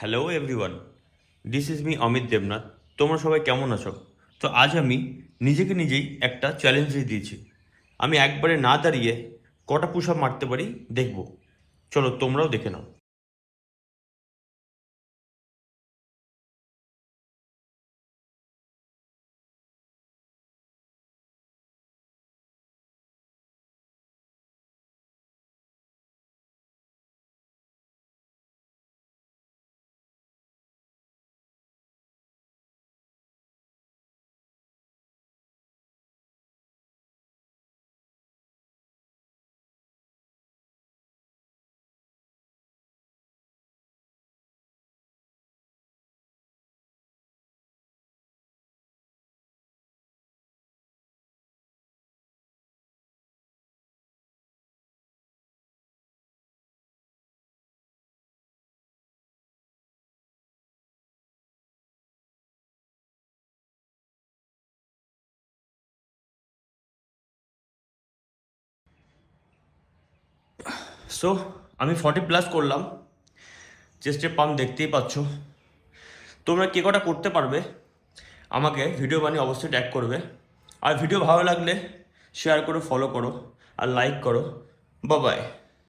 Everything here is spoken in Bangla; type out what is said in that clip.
Hello everyone, this is me Amit Debnath. তোমরা সবাই কেমন আছো? তো আজ আমি নিজেকে নিজেই একটা চ্যালেঞ্জ দিয়ে দিয়েছি। আমি একবারে না দাঁড়িয়ে কটা পুশ আপ মারতে পারি দেখব। চলো তোমরাও দেখে নাও। সো আমি 40+ করলাম। চেস্টে পাম্প দেখতেই পাচ্ছ। তোমরা কে কটা করতে পারবে আমাকে ভিডিও বানিয়ে অবশ্যই ট্যাগ করবে। আর ভিডিও ভালো লাগলে শেয়ার করো, ফলো করো আর লাইক করো। Bye bye.